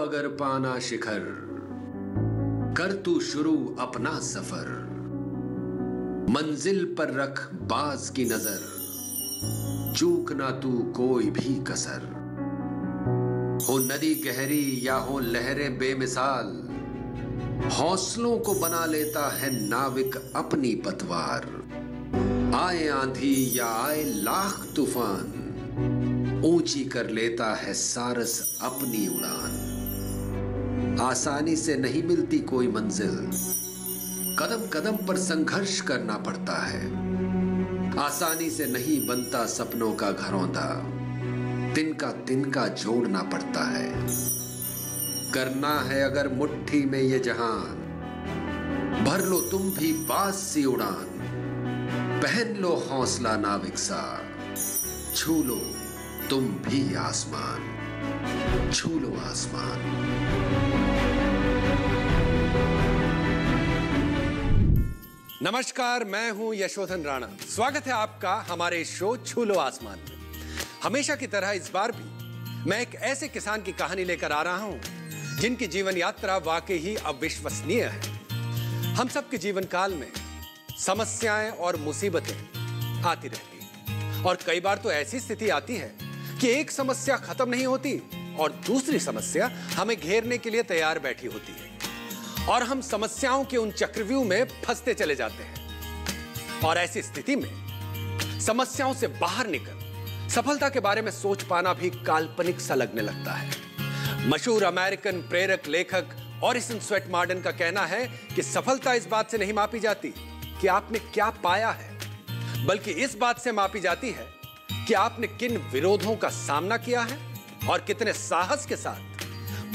अगर पाना शिखर, कर तू शुरू अपना सफर, मंजिल पर रख बाज की नजर, चूक ना तू कोई भी कसर। हो नदी गहरी या हो लहरें बेमिसाल, हौसलों को बना लेता है नाविक अपनी पतवार। आए आंधी या आए लाख तूफान, ऊंची कर लेता है सारस अपनी उड़ान। आसानी से नहीं मिलती कोई मंजिल, कदम कदम पर संघर्ष करना पड़ता है। आसानी से नहीं बनता सपनों का घरौंदा, तिनका तिनका जोड़ना पड़ता है। करना है अगर मुट्ठी में ये जहान, भर लो तुम भी बाज सी उड़ान। पहन लो हौसला नाविक सा, छू लो तुम भी आसमान, छू लो आसमान। नमस्कार, मैं हूं यशोधन राणा। स्वागत है आपका हमारे शो छू लो आसमान में। हमेशा की तरह इस बार भी मैं एक ऐसे किसान की कहानी लेकर आ रहा हूं जिनकी जीवन यात्रा वाकई ही अविश्वसनीय है। हम सबके जीवन काल में समस्याएं और मुसीबतें आती रहती हैं और कई बार तो ऐसी स्थिति आती है कि एक समस्या खत्म नहीं होती और दूसरी समस्या हमें घेरने के लिए तैयार बैठी होती है और हम समस्याओं के उन चक्रव्यूह में फंसते चले जाते हैं। और ऐसी स्थिति में समस्याओं से बाहर निकल सफलता के बारे में सोच पाना भी काल्पनिक सा लगने लगता है। मशहूर अमेरिकन प्रेरक लेखक ओरिसन स्वेट मार्डन का कहना है कि सफलता इस बात से नहीं मापी जाती कि आपने क्या पाया है, बल्कि इस बात से मापी जाती है कि आपने किन विरोधों का सामना किया है और कितने साहस के साथ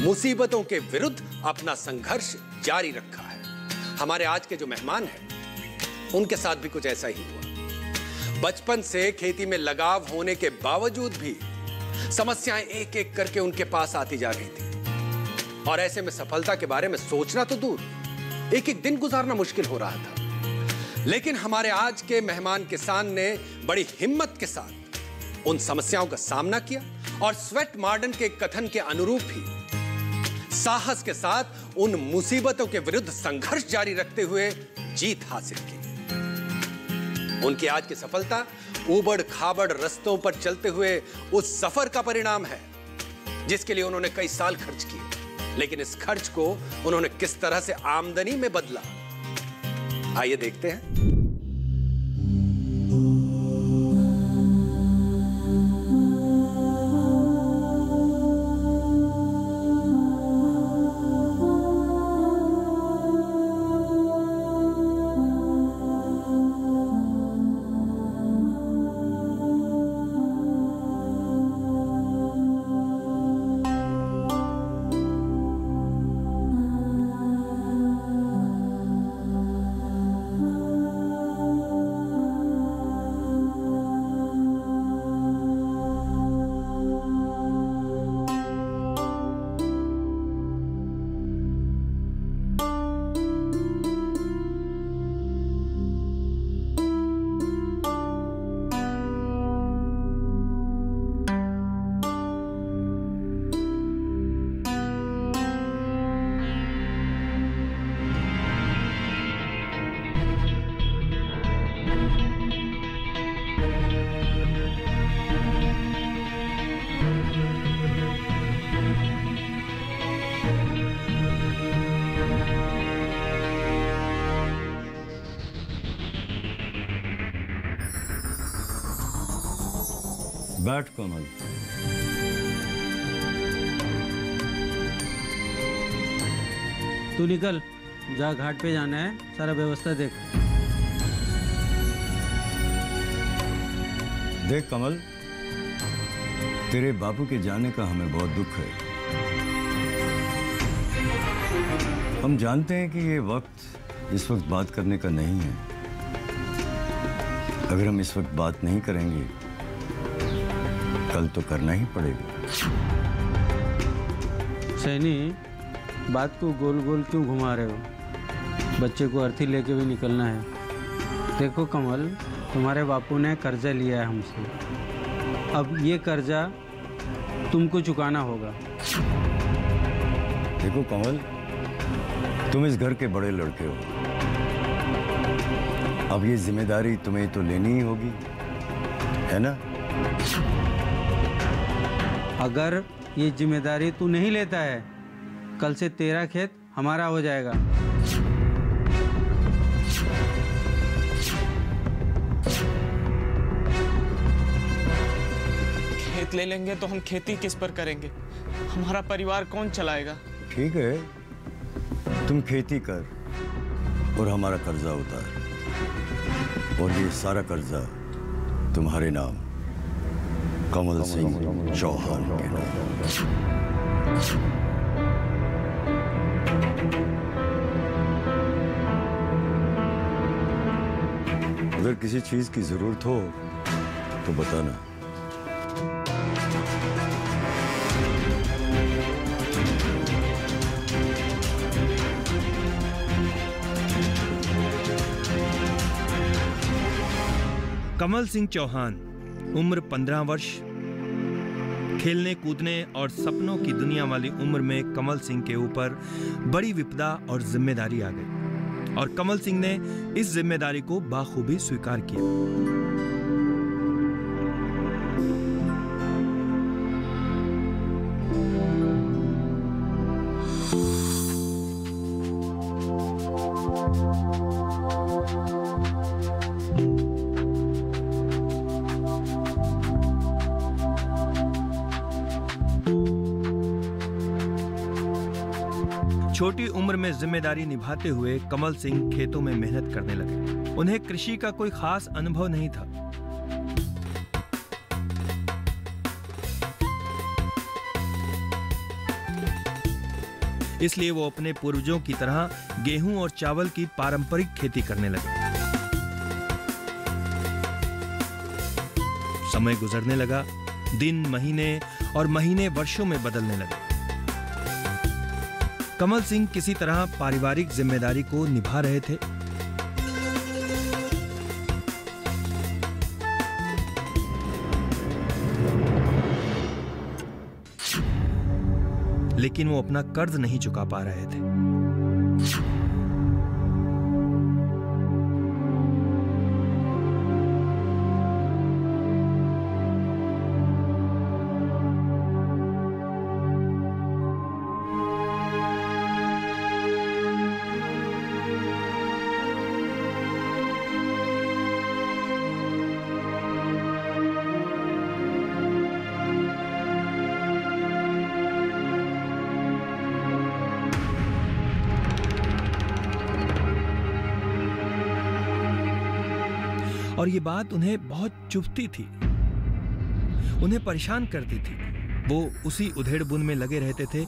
मुसीबतों के विरुद्ध अपना संघर्ष जारी रखा है। हमारे आज के जो मेहमान हैं उनके साथ भी कुछ ऐसा ही हुआ। बचपन से खेती में लगाव होने के बावजूद भी समस्याएं एक एक करके उनके पास आती जा रही थी और ऐसे में सफलता के बारे में सोचना तो दूर, एक एक दिन गुजारना मुश्किल हो रहा था। लेकिन हमारे आज के मेहमान किसान ने बड़ी हिम्मत के साथ उन समस्याओं का सामना किया और स्वेट मार्डन के कथन के अनुरूप ही साहस के साथ उन मुसीबतों के विरुद्ध संघर्ष जारी रखते हुए जीत हासिल की। उनकी आज की सफलता ऊबड़ खाबड़ रस्तों पर चलते हुए उस सफर का परिणाम है जिसके लिए उन्होंने कई साल खर्च किए, लेकिन इस खर्च को उन्होंने किस तरह से आमदनी में बदला, आइए देखते हैं। बैठ कमल। तू निकल, जा घाट पे जाना है, सारा व्यवस्था देख। देख कमल, तेरे बापू के जाने का हमें बहुत दुख है। हम जानते हैं कि ये वक्त इस वक्त बात करने का नहीं है। अगर हम इस वक्त बात नहीं करेंगे कल तो करना ही पड़ेगा। सैनी, बात को गोल गोल क्यों घुमा रहे हो? बच्चे को अर्थी लेके भी निकलना है। देखो कमल, तुम्हारे बापू ने कर्जा लिया है हमसे, अब ये कर्जा तुमको चुकाना होगा। देखो कमल, तुम इस घर के बड़े लड़के हो। अब ये जिम्मेदारी तुम्हें तो लेनी ही होगी, है ना? अगर ये जिम्मेदारी तू नहीं लेता है, कल से तेरा खेत हमारा हो जाएगा। खेत ले लेंगे तो हम खेती किस पर करेंगे? हमारा परिवार कौन चलाएगा? ठीक है, तुम खेती कर और हमारा कर्जा उतार, और ये सारा कर्जा तुम्हारे नाम, कमल सिंह चौहान के नाम। अगर किसी चीज की जरूरत हो तो बताना। कमल सिंह चौहान, उम्र 15 वर्ष। खेलने कूदने और सपनों की दुनिया वाली उम्र में कमल सिंह के ऊपर बड़ी विपदा और जिम्मेदारी आ गई, और कमल सिंह ने इस जिम्मेदारी को बाखूबी स्वीकार किया। छोटी उम्र में जिम्मेदारी निभाते हुए कमल सिंह खेतों में मेहनत करने लगे। उन्हें कृषि का कोई खास अनुभव नहीं था। इसलिए वो अपने पूर्वजों की तरह गेहूं और चावल की पारंपरिक खेती करने लगे। समय गुजरने लगा, दिन महीने और महीने वर्षों में बदलने लगे। कमल सिंह किसी तरह पारिवारिक जिम्मेदारी को निभा रहे थे। लेकिन वो अपना कर्ज नहीं चुका पा रहे थे। और ये बात उन्हें बहुत चुभती थी, उन्हें परेशान करती थी। वो उसी उधेड़-बुन में लगे रहते थे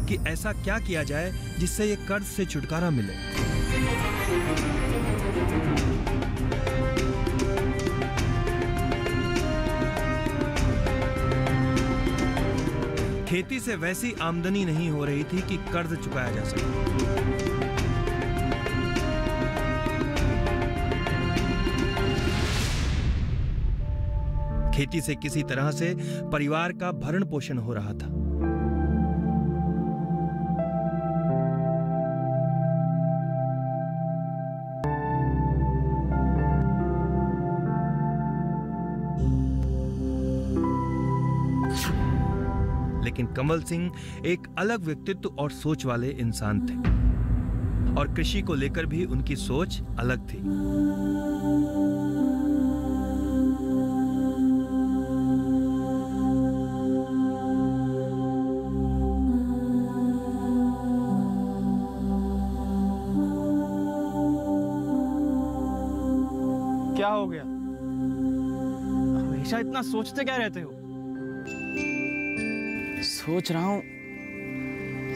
कि ऐसा क्या किया जाए जिससे ये कर्ज से छुटकारा मिले। खेती से वैसी आमदनी नहीं हो रही थी कि कर्ज चुकाया जा सके। खेती से किसी तरह से परिवार का भरण पोषण हो रहा था। लेकिन कमल सिंह एक अलग व्यक्तित्व और सोच वाले इंसान थे, और कृषि को लेकर भी उनकी सोच अलग थी। क्या हो गया? हमेशा इतना सोचते क्या रहते हो? सोच रहा हूं,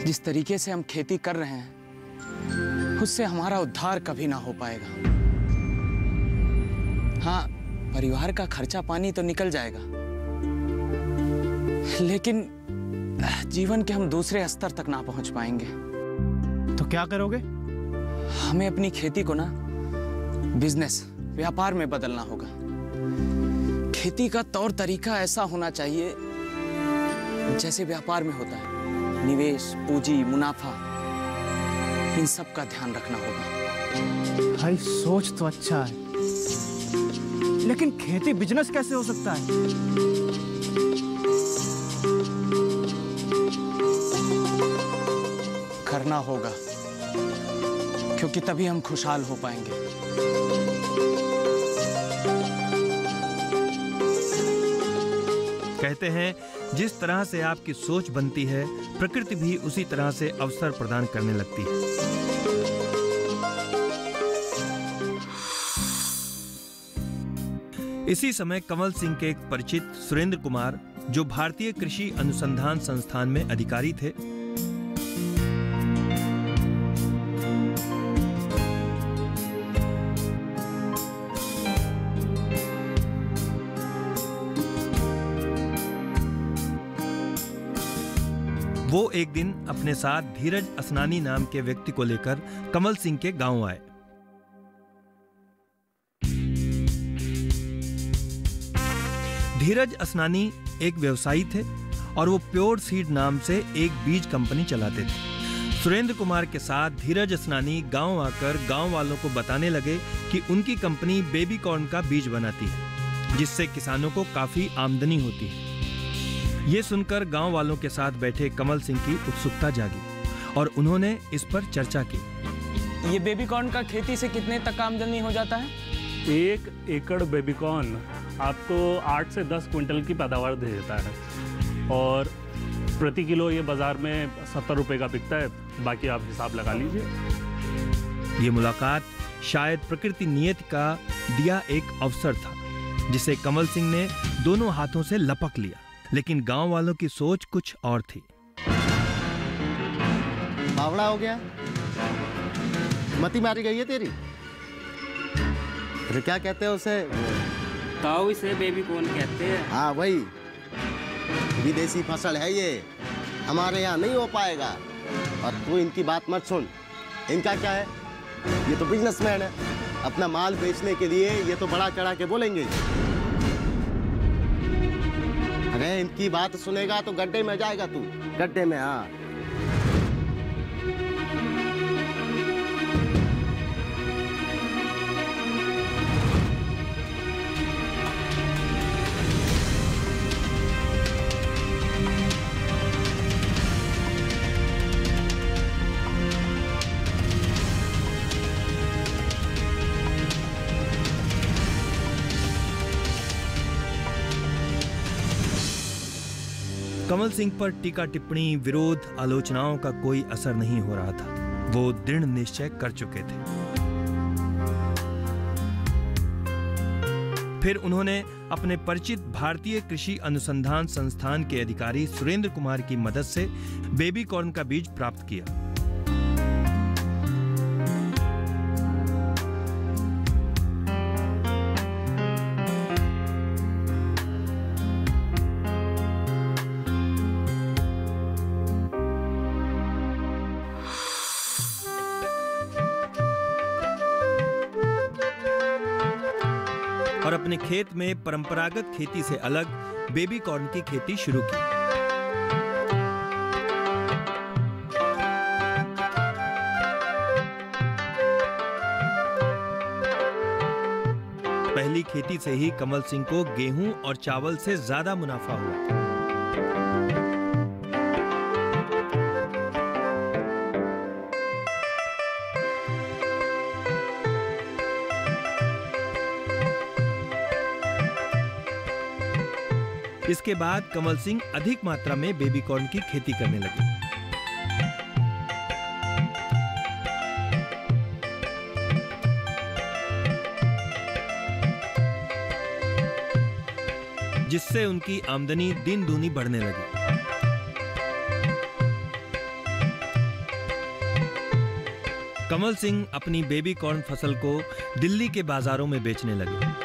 जिस तरीके से हम खेती कर रहे हैं उससे हमारा उद्धार कभी ना हो पाएगा। हाँ, परिवार का खर्चा पानी तो निकल जाएगा, लेकिन जीवन के हम दूसरे स्तर तक ना पहुंच पाएंगे। तो क्या करोगे? हमें अपनी खेती को ना बिजनेस, व्यापार में बदलना होगा। खेती का तौर तरीका ऐसा होना चाहिए जैसे व्यापार में होता है। निवेश, पूंजी, मुनाफा, इन सब का ध्यान रखना होगा। भाई सोच तो अच्छा है, लेकिन खेती बिजनेस कैसे हो सकता है? करना होगा, क्योंकि तभी हम खुशहाल हो पाएंगे। कहते हैं जिस तरह से आपकी सोच बनती है, प्रकृति भी उसी तरह से अवसर प्रदान करने लगती है। इसी समय कमल सिंह के एक परिचित सुरेंद्र कुमार, जो भारतीय कृषि अनुसंधान संस्थान में अधिकारी थे, वो एक दिन अपने साथ धीरज असनानी नाम के व्यक्ति को लेकर कमल सिंह के गांव आए। धीरज असनानी एक व्यवसायी थे और वो प्योर सीड नाम से एक बीज कंपनी चलाते थे। सुरेंद्र कुमार के साथ धीरज असनानी गांव आकर गांव वालों को बताने लगे कि उनकी कंपनी बेबी कॉर्न का बीज बनाती है, जिससे किसानों को काफी आमदनी होती है। ये सुनकर गांव वालों के साथ बैठे कमल सिंह की उत्सुकता जागी और उन्होंने इस पर चर्चा की। ये बेबी कॉर्न का खेती से कितने तक आमदनी हो जाता है? 1 एकड़ बेबी कॉर्न आपको 8 से 10 क्विंटल की पैदावार दे देता है और प्रति किलो ये बाजार में 70 रुपए का बिकता है। बाकी आप हिसाब लगा लीजिए। ये मुलाकात शायद प्रकृति नियति का दिया एक अवसर था, जिसे कमल सिंह ने दोनों हाथों से लपक लिया। लेकिन गांव वालों की सोच कुछ और थी। बावड़ा हो गया, मती मारी गई है तेरी। अरे क्या कहते हैं उसे? ताऊ इसे बेबी कॉर्न कहते हैं। हाँ वही, विदेशी फसल है ये, हमारे यहाँ नहीं हो पाएगा। और तू इनकी बात मत सुन, इनका क्या है, ये तो बिजनेसमैन है, अपना माल बेचने के लिए ये तो बड़ा चढ़ा के बोलेंगे। अरे इनकी बात सुनेगा तो गड्ढे में जाएगा तू, गड्ढे में। हाँ कमल सिंह पर टीका टिप्पणी, विरोध, आलोचनाओं का कोई असर नहीं हो रहा था। वो दृढ़ निश्चय कर चुके थे। फिर उन्होंने अपने परिचित भारतीय कृषि अनुसंधान संस्थान के अधिकारी सुरेंद्र कुमार की मदद से बेबी कॉर्न का बीज प्राप्त किया। और अपने खेत में परंपरागत खेती से अलग बेबी कॉर्न की खेती शुरू की। पहली खेती से ही कमल सिंह को गेहूं और चावल से ज्यादा मुनाफा हुआ। इसके बाद कमल सिंह अधिक मात्रा में बेबी कॉर्न की खेती करने लगे। जिससे उनकी आमदनी दिन दूनी बढ़ने लगी। कमल सिंह अपनी बेबी कॉर्न फसल को दिल्ली के बाजारों में बेचने लगे।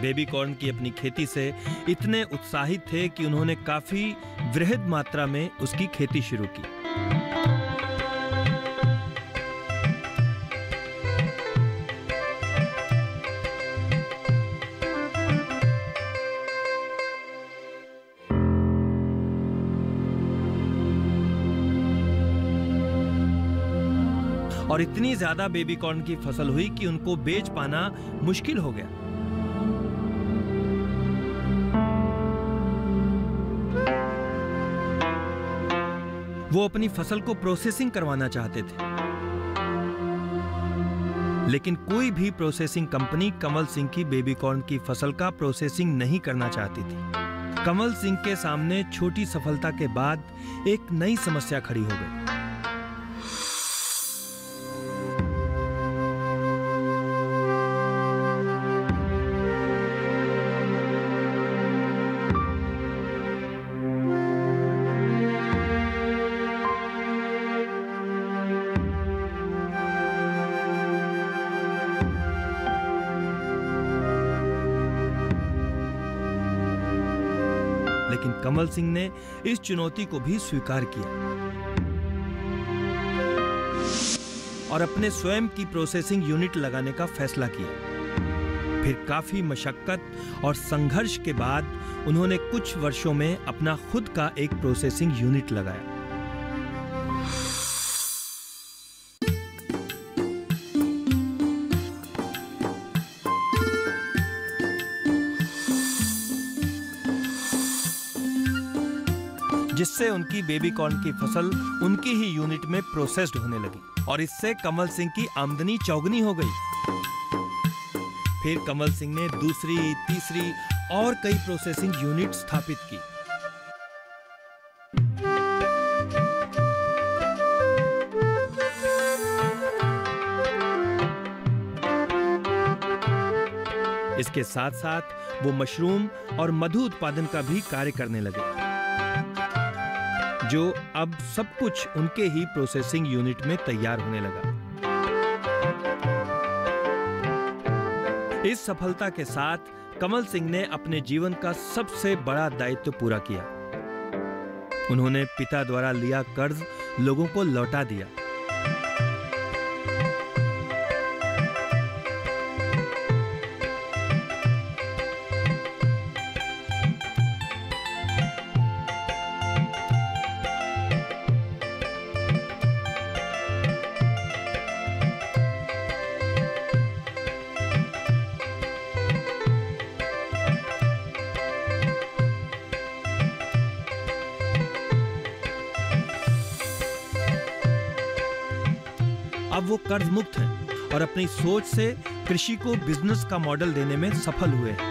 बेबी कॉर्न की अपनी खेती से इतने उत्साहित थे कि उन्होंने काफी वृहद मात्रा में उसकी खेती शुरू की। और इतनी ज्यादा बेबी कॉर्न की फसल हुई कि उनको बेच पाना मुश्किल हो गया। वो अपनी फसल को प्रोसेसिंग करवाना चाहते थे, लेकिन कोई भी प्रोसेसिंग कंपनी कमल सिंह की बेबी कॉर्न की फसल का प्रोसेसिंग नहीं करना चाहती थी। कमल सिंह के सामने छोटी सफलता के बाद एक नई समस्या खड़ी हो गई। लेकिन कमल सिंह ने इस चुनौती को भी स्वीकार किया और अपने स्वयं की प्रोसेसिंग यूनिट लगाने का फैसला किया। फिर काफी मशक्कत और संघर्ष के बाद उन्होंने कुछ वर्षों में अपना खुद का एक प्रोसेसिंग यूनिट लगाया। जिससे उनकी बेबी कॉर्न की फसल उनकी ही यूनिट में प्रोसेस्ड होने लगी और इससे कमल सिंह की आमदनी चौगुनी हो गई। फिर कमल सिंह ने दूसरी, तीसरी और कई प्रोसेसिंग यूनिट स्थापित की। इसके साथ साथ वो मशरूम और मधु उत्पादन का भी कार्य करने लगे, जो अब सब कुछ उनके ही प्रोसेसिंग यूनिट में तैयार होने लगा। इस सफलता के साथ कमल सिंह ने अपने जीवन का सबसे बड़ा दायित्व पूरा किया। उन्होंने पिता द्वारा लिया कर्ज लोगों को लौटा दिया। अब वो कर्ज मुक्त हैं और अपनी सोच से कृषि को बिजनेस का मॉडल देने में सफल हुए हैं।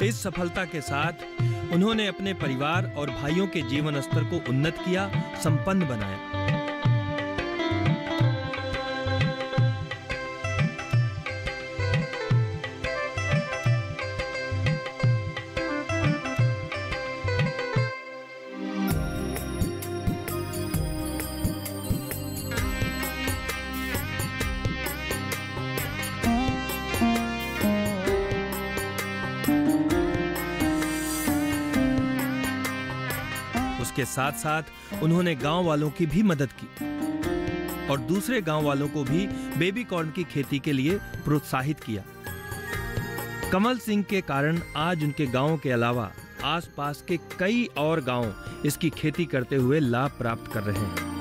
इस सफलता के साथ उन्होंने अपने परिवार और भाइयों के जीवन स्तर को उन्नत किया, संपन्न बनाया। इसके साथ साथ उन्होंने गांव वालों की भी मदद की और दूसरे गांव वालों को भी बेबी कॉर्न की खेती के लिए प्रोत्साहित किया। कमल सिंह के कारण आज उनके गांव के अलावा आसपास के कई और गांव इसकी खेती करते हुए लाभ प्राप्त कर रहे हैं।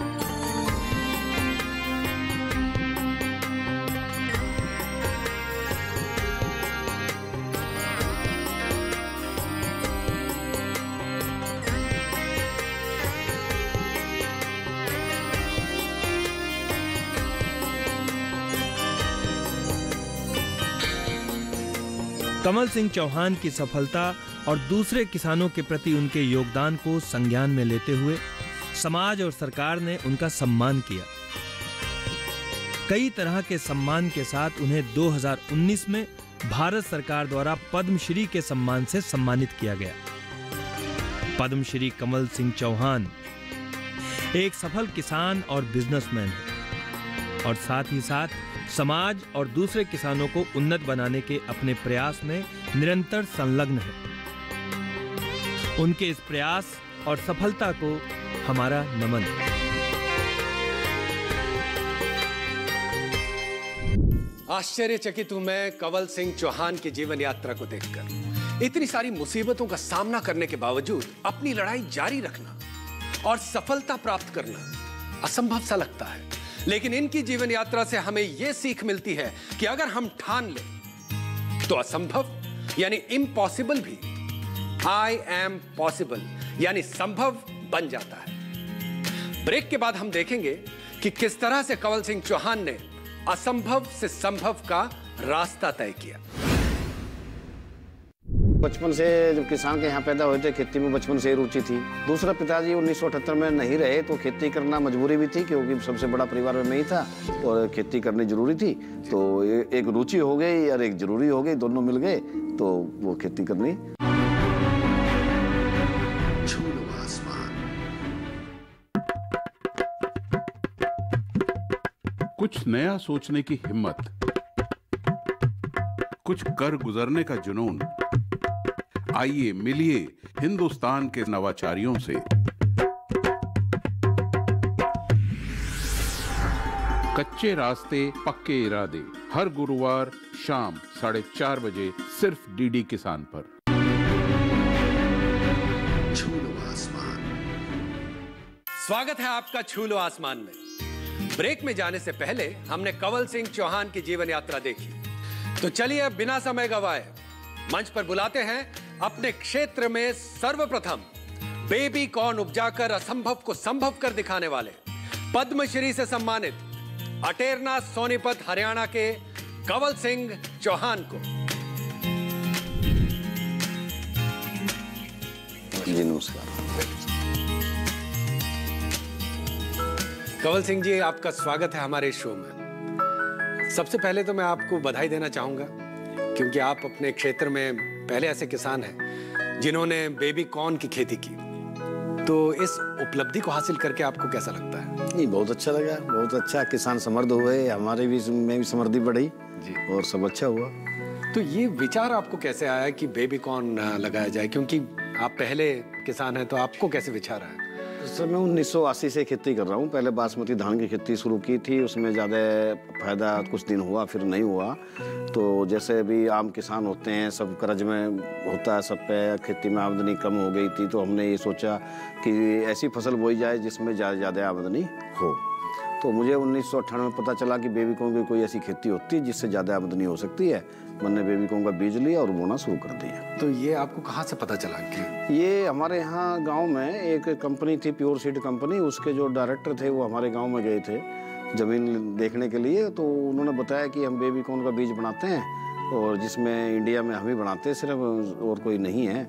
कमल सिंह चौहान की सफलता और दूसरे किसानों के प्रति उनके योगदान को संज्ञान में लेते हुए समाज और सरकार ने उनका सम्मान किया। कई तरह के सम्मान के साथ उन्हें 2019 में भारत सरकार द्वारा पद्मश्री के सम्मान से सम्मानित किया गया। पद्मश्री कमल सिंह चौहान एक सफल किसान और बिजनेसमैन हैं और साथ ही साथ समाज और दूसरे किसानों को उन्नत बनाने के अपने प्रयास में निरंतर संलग्न है। उनके इस प्रयास और सफलता को हमारा नमन। आश्चर्यचकित हूं मैं कमल सिंह चौहान की जीवन यात्रा को देखकर। इतनी सारी मुसीबतों का सामना करने के बावजूद अपनी लड़ाई जारी रखना, और सफलता प्राप्त करना असंभव सा लगता है, लेकिन इनकी जीवन यात्रा से हमें यह सीख मिलती है कि अगर हम ठान लें तो असंभव यानी इम्पॉसिबल भी आई एम पॉसिबल यानी संभव बन जाता है। ब्रेक के बाद हम देखेंगे कि किस तरह से कंवल सिंह चौहान ने असंभव से संभव का रास्ता तय किया। बचपन से जब किसान के यहाँ पैदा हुए थे, खेती में बचपन से ही रुचि थी। दूसरा पिताजी 1978 में नहीं रहे तो खेती करना मजबूरी भी थी, क्योंकि सबसे बड़ा परिवार में मैं ही था और खेती करनी जरूरी थी। तो एक रुचि हो गई और एक जरूरी हो गई, दोनों मिल गए तो वो खेती करनी। कुछ नया सोचने की हिम्मत, कुछ कर गुजरने का जुनून। आइए मिलिए हिंदुस्तान के नवाचारियों से। कच्चे रास्ते पक्के इरादे, हर गुरुवार शाम 4:30 बजे सिर्फ डीडी किसान पर। स्वागत है आपका छू लो आसमान में। ब्रेक में जाने से पहले हमने कंवल सिंह चौहान की जीवन यात्रा देखी, तो चलिए अब बिना समय गवाए मंच पर बुलाते हैं अपने क्षेत्र में सर्वप्रथम बेबी कॉर्न उपजाकर असंभव को संभव कर दिखाने वाले, पद्मश्री से सम्मानित अटेरना सोनीपत हरियाणा के कंवल सिंह चौहान को। जी नमस्कार। कंवल सिंह जी, आपका स्वागत है हमारे शो में। सबसे पहले तो मैं आपको बधाई देना चाहूंगा, क्योंकि आप अपने क्षेत्र में पहले ऐसे किसान हैं जिन्होंने बेबी कॉर्न की खेती की। तो इस उपलब्धि को हासिल करके आपको कैसा लगता है? नहीं, बहुत अच्छा लगा, बहुत अच्छा। किसान समृद्ध हुए, हमारे भी में भी समृद्धि बढ़ी जी, और सब अच्छा हुआ। तो ये विचार आपको कैसे आया कि बेबी कॉर्न लगाया जाए, क्योंकि आप पहले किसान हैं, तो आपको कैसे विचार आया? सर मैं 1980 से खेती कर रहा हूँ। पहले बासमती धान की खेती शुरू की थी, उसमें ज़्यादा फायदा कुछ दिन हुआ, फिर नहीं हुआ। तो जैसे भी आम किसान होते हैं, सब कर्ज में होता है, सब पे खेती में आमदनी कम हो गई थी, तो हमने ये सोचा कि ऐसी फसल बोई जाए जिसमें ज़्यादा आमदनी हो। तो मुझे 1998 में पता चला कि बेबी कॉर्न की कोई ऐसी खेती होती है जिससे ज़्यादा आमदनी हो सकती है। मैंने बेबी कॉर्न का बीज लिया और बोना शुरू कर दिया। तो ये आपको कहाँ से पता चला कि ये हमारे यहाँ गांव में एक कंपनी थी, प्योर सीड कंपनी, उसके जो डायरेक्टर थे वो हमारे गांव में गए थे ज़मीन देखने के लिए। तो उन्होंने बताया कि हम बेबी कॉर्न का बीज बनाते हैं और जिसमें इंडिया में हम ही बनाते हैं सिर्फ, और कोई नहीं है।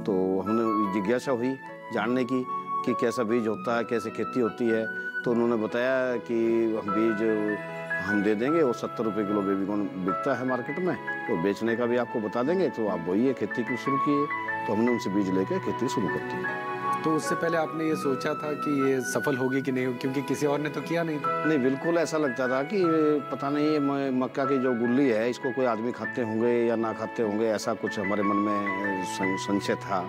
तो हमने जिज्ञासा हुई जानने की कि कैसा बीज होता है, कैसे खेती होती है। तो उन्होंने बताया कि हम बीज हम दे देंगे और 70 रुपये किलो बेबी कॉर्न बिकता है मार्केट में, और बेचने का भी आपको बता देंगे, तो आप वही खेती को शुरू किए। तो हमने उनसे बीज लेकर खेती शुरू कर दी। तो उससे पहले आपने ये सोचा था कि ये सफल होगी कि नहीं, क्योंकि किसी और ने तो किया नहीं था? नहीं, बिल्कुल ऐसा लगता था कि पता नहीं ये मक्का की जो गुल्ली है इसको कोई आदमी खाते होंगे या ना खाते होंगे, ऐसा कुछ हमारे मन में संशय था।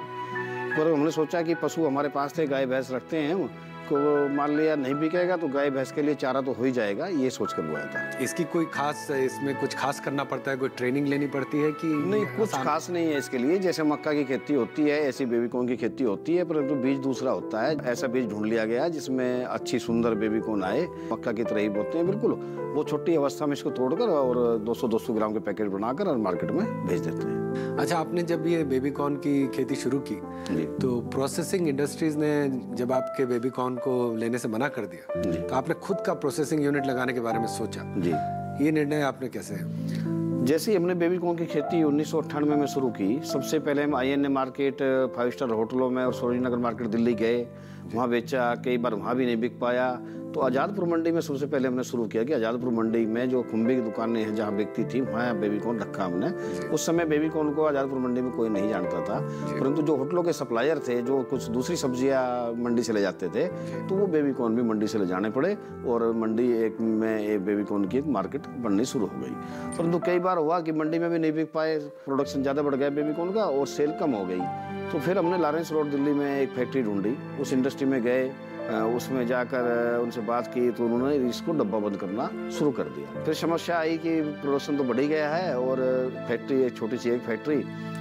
पर हमने सोचा कि पशु हमारे पास थे, गाय भैंस रखते हैं, को मान लिया नहीं बिकेगा तो गाय भैंस के लिए चारा तो हो ही जाएगा, ये सोच कर बोया था। इसकी कोई खास, इसमें कुछ खास करना पड़ता है, कोई ट्रेनिंग लेनी पड़ती है कि नहीं? कुछ खास नहीं है इसके लिए। जैसे मक्का की खेती होती है ऐसी बेबी कॉर्न की खेती होती है, परंतु बीज दूसरा होता है। ऐसा बीज ढूंढ लिया गया जिसमें अच्छी सुंदर बेबी कॉर्न आए, मक्का की तरह ही बोते हैं बिल्कुल। वो छोटी अवस्था में इसको तोड़कर और 200-200 ग्राम के पैकेट बनाकर और मार्केट में भेज देते हैं। अच्छा, आपने जब ये बेबी कॉर्न की खेती शुरू की तो प्रोसेसिंग इंडस्ट्रीज ने जब आपके बेबी कॉर्न को लेने से मना कर दिया, तो आपने खुद का प्रोसेसिंग यूनिट लगाने के बारे में सोचा जी? ये निर्णय आपने कैसे? जैसे ही हमने बेबी कॉर्न की खेती 1998 में शुरू की, सबसे पहले हम INA मार्केट, 5 स्टार होटलों में और सरोजिनी नगर मार्केट दिल्ली गए, वहाँ बेचा। कई बार वहाँ भी नहीं बिक पाया। तो आज़ादपुर मंडी में सबसे पहले हमने शुरू किया कि आज़ादपुर मंडी में जो खुम्बी की दुकानें हैं जहाँ बिकती थी, वहाँ बेबी कॉर्न रखा हमने। उस समय बेबी कॉर्न को आज़ादपुर मंडी में कोई नहीं जानता था, परंतु जो होटलों के सप्लायर थे, जो कुछ दूसरी सब्जियाँ मंडी से ले जाते थे, तो वो बेबी कॉर्न भी मंडी से ले जाने पड़े और मंडी में एक बेबी कॉर्न की एक मार्केट बननी शुरू हो गई। परंतु कई बार हुआ कि मंडी में भी नहीं बिक पाए, प्रोडक्शन ज़्यादा बढ़ गया बेबी कॉर्न का और सेल कम हो गई। तो फिर हमने लॉरेंस रोड दिल्ली में एक फैक्ट्री ढूंढी, उस इंडस्ट्री में गए उसमें जाकर उनसे बात की तो उन्होंने इसको डब्बा बंद करना शुरू कर दिया। फिर समस्या आई कि प्रोडक्शन तो बढ़ ही गया है और फैक्ट्री एक छोटी सी एक फैक्ट्री,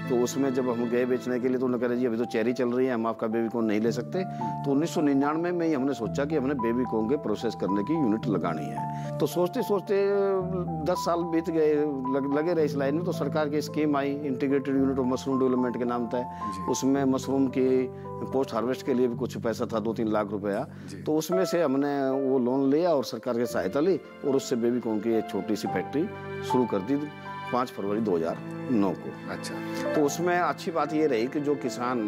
तो उसमें जब हम गए बेचने के लिए तो उन्होंने कहा जी अभी तो चेरी चल रही है, हम आपका बेबीकॉर्न नहीं ले सकते। तो 1999 में ही हमने सोचा कि हमने बेबीकॉर्न के प्रोसेस करने की यूनिट लगानी है। तो सोचते सोचते 10 साल बीत गए, लगे रहे इस लाइन में। तो सरकार की scheme I integrated unit of mushroom development के नाम था। उसमें मशरूम की पोस्ट हार्वेस्ट के लिए भी कुछ पैसा था, 2-3 लाख रुपया। तो उसमें से हमने वो लोन लिया और सरकार की सहायता ली और उससे बेबीकॉर्न की एक छोटी सी फैक्ट्री शुरू कर दी 5 फरवरी 2009 को। अच्छा। तो उसमें अच्छी बात ये रही कि जो किसान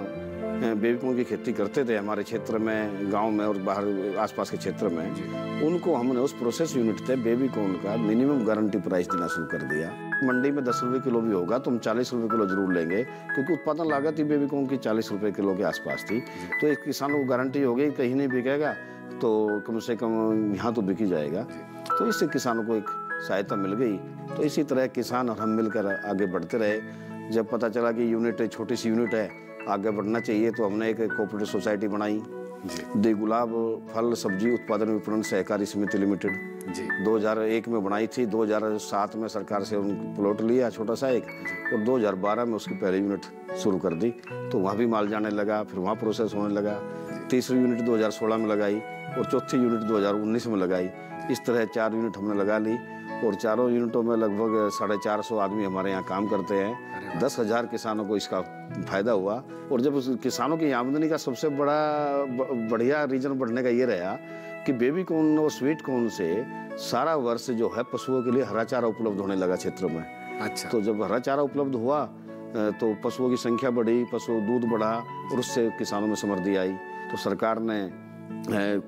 बेबीकॉर्न की खेती करते थे हमारे क्षेत्र में, गांव में और बाहर आसपास के क्षेत्र में, उनको हमने उस प्रोसेस यूनिट से बेबीकॉर्न का मिनिमम गारंटी प्राइस देना शुरू कर दिया। मंडी में 10 रुपये किलो भी होगा तो हम 40 रुपये किलो जरूर लेंगे, क्योंकि उत्पादन लागत ही बेबीकॉर्न की 40 रुपये किलो के आसपास थी। तो एक किसानों को गारंटी हो गई कहीं नहीं बिकेगा तो कम से कम यहाँ तो बिक ही जाएगा। तो इससे किसानों को एक सहायता मिल गई। तो इसी तरह किसान और हम मिलकर आगे बढ़ते रहे। जब पता चला कि यूनिट छोटी सी यूनिट है, आगे बढ़ना चाहिए, तो हमने एक कोऑपरेटिव सोसाइटी बनाई, दे गुलाब फल सब्जी उत्पादन विपणन सहकारी समिति लिमिटेड। 2001 में बनाई थी, 2007 में सरकार से उन प्लॉट लिया छोटा सा एक, और 2012 में उसकी पहली यूनिट शुरू कर दी। तो वहाँ भी माल जाने लगा, फिर वहाँ प्रोसेस होने लगा। तीसरी यूनिट 2016 में लगाई और चौथी यूनिट 2019 में लगाई। इस तरह 4 यूनिट हमने लगा ली और चारों यूनिटों में लगभग 450 आदमी हमारे यहाँ काम करते हैं। 10,000 किसानों को इसका फायदा हुआ। और जब किसानों की आमदनी का सबसे बढ़िया रीजन बढ़ने का ये रहा कि बेबीकॉर्न और स्वीट कॉर्न से सारा वर्ष जो है पशुओं के लिए हरा चारा उपलब्ध होने लगा क्षेत्र में। अच्छा। तो जब हरा चारा उपलब्ध हुआ तो पशुओं की संख्या बढ़ी, पशु दूध बढ़ा और उससे किसानों में समृद्धि आई। तो सरकार ने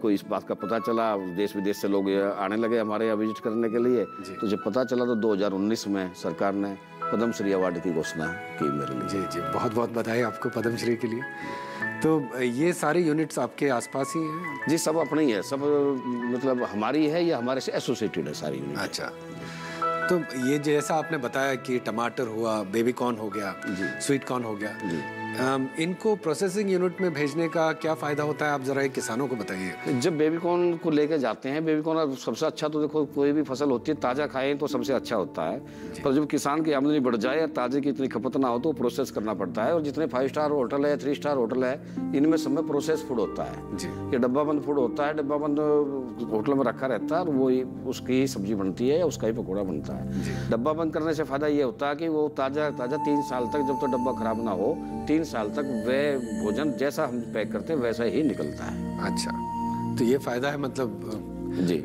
कोई इस बात का पता चला, देश विदेश से लोग आने लगे हमारे यहाँ विजिट करने के लिए। तो जब पता चला तो 2019 में सरकार ने पद्म श्री अवार्ड की घोषणा की मेरे लिए। जी जी, बहुत बहुत बधाई आपको पद्म श्री के लिए। तो ये सारे यूनिट्स आपके आसपास ही हैं? जी, सब अपने ही है, सब मतलब हमारी है या हमारे से एसोसिएटेड है सारी यूनिट। अच्छा। तो ये जैसा आपने बताया कि टमाटर हुआ, बेबीकॉर्न हो गया, स्वीट कॉर्न हो गया, इनको प्रोसेसिंग यूनिट में भेजने का क्या फ़ायदा होता है, आप ज़रा किसानों को बताइए। जब बेबीकॉर्न को लेकर जाते हैं, बेबीकॉर्न सबसे अच्छा तो देखो कोई भी फसल होती है ताज़ा खाएं तो सबसे अच्छा होता है। पर जब किसान की आमदनी बढ़ जाए या ताज़े की इतनी खपत ना हो तो प्रोसेस करना पड़ता है। और जितने 5 स्टार होटल है, 3 स्टार होटल है, इनमें सब में प्रोसेस फूड होता है। ये डब्बा बंद फूड होता है, डब्बा बंद होटल में रखा रहता है और वो उसकी ही सब्जी बनती है या उसका ही पकौड़ा बनता है। डब्बा बंद करने से फ़ायदा ये होता है कि वो ताज़ा 3 साल तक, जब तो डब्बा खराब ना हो, 3 साल तक वह भोजन जैसा हम पैक करते हैं वैसा ही निकलता है। अच्छा, तो ये फायदा है मतलब जी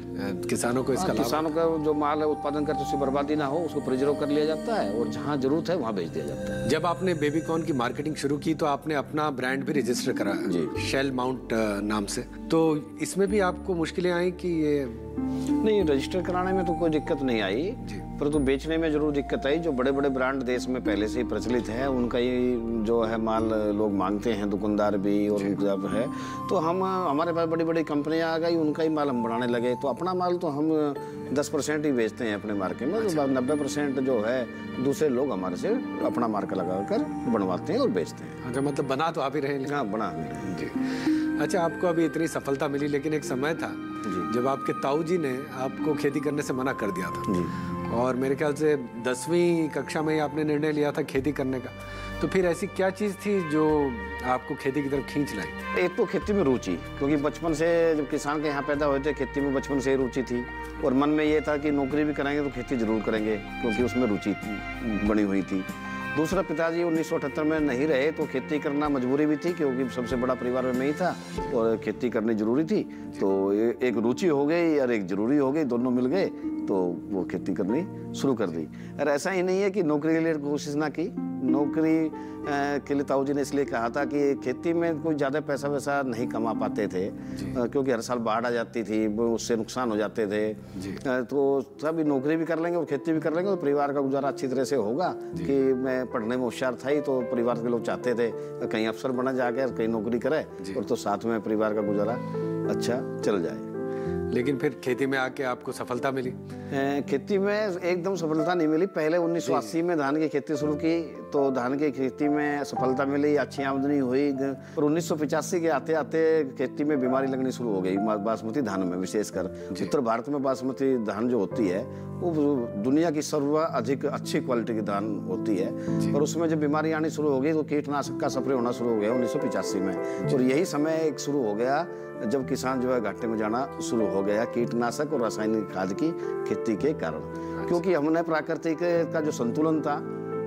किसानों को इसका लाभ। किसानों का जो माल है उत्पादन करते उसकी बर्बादी ना हो, उसको प्रिजर्व कर लिया जाता है और जहाँ जरूरत है वहाँ भेज दिया जाता है। जब आपने बेबीकॉर्न की मार्केटिंग शुरू की तो आपने अपना ब्रांड भी रजिस्टर करा जी, शेल माउंट नाम से। तो इसमें भी आपको मुश्किलें आई कि ये? नहीं, रजिस्टर कराने में तो कोई दिक्कत नहीं आई, परंतु बेचने में जरूर दिक्कत आई। जो बड़े बड़े ब्रांड देश में पहले से ही प्रचलित है उनका ही जो है माल लोग मांगते हैं, दुकानदार भी और जब है तो हमारे पास बड़ी बड़ी कंपनियां आ गई, उनका ही माल हम बनाने लगे। तो अपना माल तो हम 10% ही बेचते हैं अपने मार्केट में। अच्छा। 90% जो है दूसरे लोग हमारे से अपना मार्का लगा कर बनवाते हैं और बेचते हैं। अच्छा, मतलब बना तो आप ही रहे? हाँ, बना भी रहे जी। अच्छा, आपको अभी इतनी सफलता मिली, लेकिन एक समय था जब आपके ताऊ जी ने आपको खेती करने से मना कर दिया था जी। और मेरे ख्याल से 10वीं कक्षा में ही आपने निर्णय लिया था खेती करने का। तो फिर ऐसी क्या चीज़ थी जो आपको खेती की तरफ खींच लाई? एक तो खेती में रुचि, क्योंकि बचपन से जब किसान के यहाँ पैदा हुए थे खेती में बचपन से ही रुचि थी और मन में ये था कि नौकरी भी करेंगे तो खेती जरूर करेंगे, क्योंकि उसमें रुचि बनी हुई थी। दूसरा, पिताजी 1978 में नहीं रहे तो खेती करना मजबूरी भी थी, क्योंकि सबसे बड़ा परिवार में मैं ही था और खेती करनी जरूरी थी। तो एक रुचि हो गई और एक जरूरी हो गई, दोनों मिल गए तो वो खेती करनी शुरू कर दी। और ऐसा ही नहीं है कि नौकरी के लिए कोशिश ना की, नौकरी के लिए ताऊ जी ने इसलिए कहा था कि खेती में कोई ज़्यादा पैसा वैसा नहीं कमा पाते थे, क्योंकि हर साल बाढ़ आ जाती थी, उससे नुकसान हो जाते थे। तो तभी नौकरी भी कर लेंगे और खेती भी कर लेंगे तो परिवार का गुजारा अच्छी तरह से होगा। कि मैं पढ़ने में होशियार था ही तो परिवार के लोग चाहते थे कहीं अफसर बना जाकर कहीं नौकरी करे और तो साथ में परिवार का गुजारा अच्छा चल जाए। लेकिन फिर खेती में आके आपको सफलता मिली? खेती में एकदम सफलता नहीं मिली। पहले 1980 में धान की खेती शुरू की तो धान की खेती में सफलता मिली, अच्छी आमदनी हुई। और 1985 के आते आते खेती में बीमारी लगनी शुरू हो गई, बासमती धान में विशेषकर। उत्तर भारत में बासमती धान जो होती है वो दुनिया की सर्वाधिक अच्छी क्वालिटी की धान होती है, और उसमें जब बीमारी आनी शुरू हो गई तो कीटनाशक का स्प्रे होना शुरू हो गया 1985 में। और यही समय एक शुरू हो गया जब किसान जो है घाटे में जाना शुरू हो गया कीटनाशक और रासायनिक खाद की खेती के कारण, क्योंकि हमने प्राकृतिक का जो संतुलन था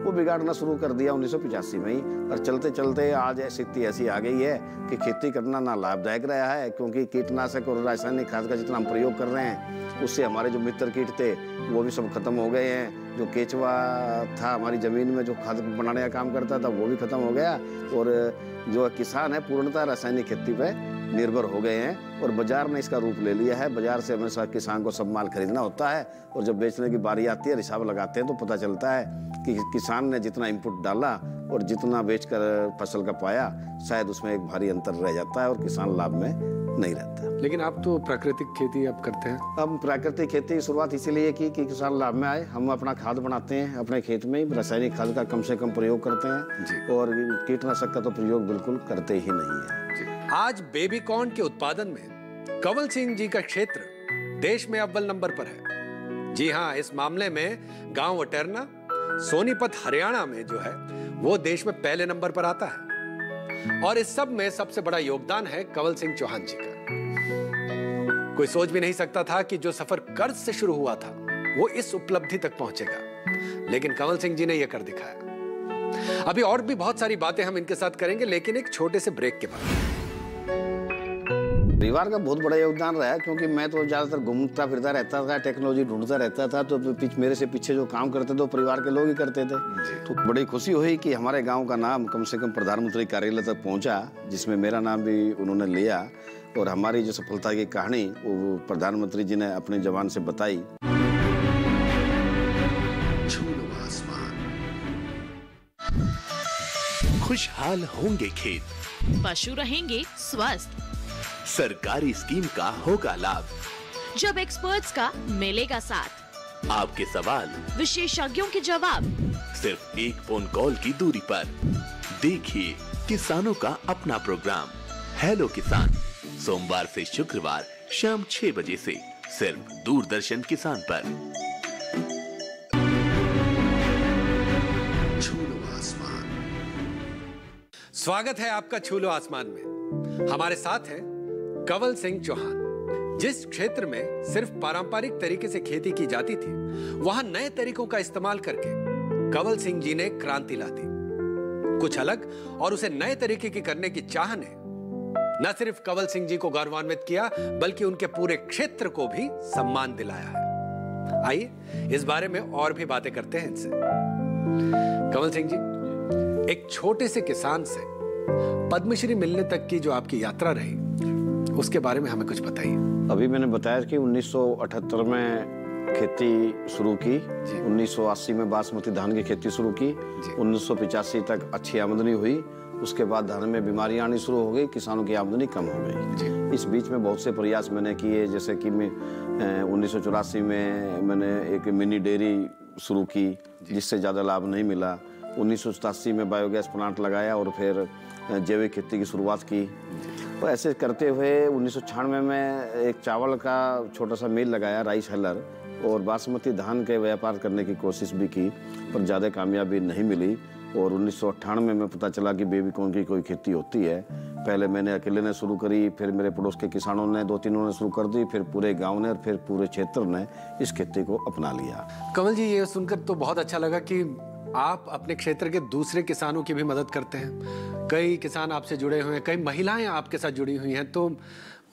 वो बिगाड़ना शुरू कर दिया 1985 में ही। और चलते चलते आज स्थिति ऐसी आ गई है कि खेती करना ना लाभदायक रहा है, क्योंकि कीटनाशक और रासायनिक खाद का जितना हम प्रयोग कर रहे हैं उससे हमारे जो मित्र कीट थे वो भी सब खत्म हो गए हैं। जो केचुआ था हमारी ज़मीन में जो खाद बनाने का काम करता था वो भी खत्म हो गया, और जो किसान है पूर्णतः रासायनिक खेती पे निर्भर हो गए हैं। और बाजार ने इसका रूप ले लिया है। बाजार से हमेशा किसान को सब माल खरीदना होता है, और जब बेचने की बारी आती है हिसाब लगाते हैं तो पता चलता है कि किसान ने जितना इनपुट डाला और जितना बेचकर फसल का पाया शायद उसमें एक भारी अंतर रह जाता है और किसान लाभ में नहीं रहता। लेकिन आप तो प्राकृतिक खेती अब करते हैं। अब प्राकृतिक खेती की शुरुआत इसीलिए की कि किसान लाभ में आए। हम अपना खाद बनाते हैं अपने खेत में, रासायनिक खाद का कम से कम प्रयोग करते हैं और कीटनाशक का तो प्रयोग बिल्कुल करते ही नहीं है। आज बेबी कॉर्न के उत्पादन में कंवल सिंह जी का क्षेत्र देश में अव्वल नंबर पर है। जी हाँ, इस मामले में गांव अटेरना सोनीपत हरियाणा में जो है वो देश में पहले नंबर पर आता है। और इस सब में सबसे बड़ा योगदान है कंवल सिंह चौहान जी का। कोई सोच भी नहीं सकता था कि जो सफर कर्ज से शुरू हुआ था वो इस उपलब्धि तक पहुंचेगा, लेकिन कंवल सिंह जी ने यह कर दिखाया। अभी और भी बहुत सारी बातें हम इनके साथ करेंगे, लेकिन एक छोटे से ब्रेक के बाद। परिवार का बहुत बड़ा योगदान रहा है, क्योंकि मैं तो ज्यादातर घूमता फिरता रहता था, टेक्नोलॉजी ढूंढता रहता था, तो मेरे से पीछे जो काम करते थे वो परिवार के लोग ही करते थे। तो बड़ी खुशी हुई कि हमारे गांव का नाम कम से कम प्रधानमंत्री कार्यालय तक पहुंचा, जिसमें मेरा नाम भी उन्होंने लिया। और हमारी जो सफलता की कहानी वो प्रधानमंत्री जी ने अपनी जबान से बताई। खुशहाल होंगे खेत, पशु रहेंगे स्वस्थ, सरकारी स्कीम का होगा लाभ, जब एक्सपर्ट्स का मिलेगा साथ, आपके सवाल विशेषज्ञों के जवाब, सिर्फ एक फोन कॉल की दूरी पर। देखिए किसानों का अपना प्रोग्राम हेलो किसान, सोमवार से शुक्रवार शाम 6 बजे से सिर्फ दूरदर्शन किसान पर। स्वागत है आपका छूलो आसमान में। हमारे साथ है कंवल सिंह चौहान। जिस क्षेत्र में सिर्फ पारंपरिक तरीके से खेती की जाती थी, वहां नए तरीकों का इस्तेमाल करके कंवल सिंह जी ने क्रांति ला दी। कुछ अलग और उसे नए तरीके की करने की चाह ने न सिर्फ कंवल सिंह जी को गौरवान्वित किया, बल्कि उनके पूरे क्षेत्र को भी सम्मान दिलाया है। आइए इस बारे में और भी बातें करते हैं इनसे। कंवल सिंह जी, एक छोटे से किसान से पद्मश्री मिलने तक की जो आपकी यात्रा रही, उसके बारे में हमें कुछ बताइए। अभी मैंने बताया कि 1978 में खेती शुरू की, 1980 में बासमती धान की खेती शुरू की, 1985 तक अच्छी आमदनी हुई। उसके बाद धान में बीमारियां आनी शुरू हो गई, किसानों की आमदनी कम हो गई। इस बीच में बहुत से प्रयास मैंने किए, जैसे कि 1984 में मैंने एक मिनी डेयरी शुरू की, जिससे ज़्यादा लाभ नहीं मिला। 1987 में बायोगैस प्लांट लगाया और फिर जैविक खेती की शुरुआत की। तो ऐसे करते हुए 1996 में एक चावल का छोटा सा मिल लगाया, राइस हलर, और बासमती धान के व्यापार करने की कोशिश भी की, पर ज़्यादा कामयाबी नहीं मिली। और 1998 में पता चला कि बेबी कॉर्न की कोई खेती होती है। पहले मैंने अकेले ने शुरू करी, फिर मेरे पड़ोस के किसानों ने 2-3 ने शुरू कर दी, फिर पूरे गांव ने और फिर पूरे क्षेत्र ने इस खेती को अपना लिया। कंवल जी, ये सुनकर तो बहुत अच्छा लगा कि आप अपने क्षेत्र के दूसरे किसानों की भी मदद करते हैं। कई किसान आपसे जुड़े हुए हैं, कई महिलाएं आपके साथ जुड़ी हुई हैं, तो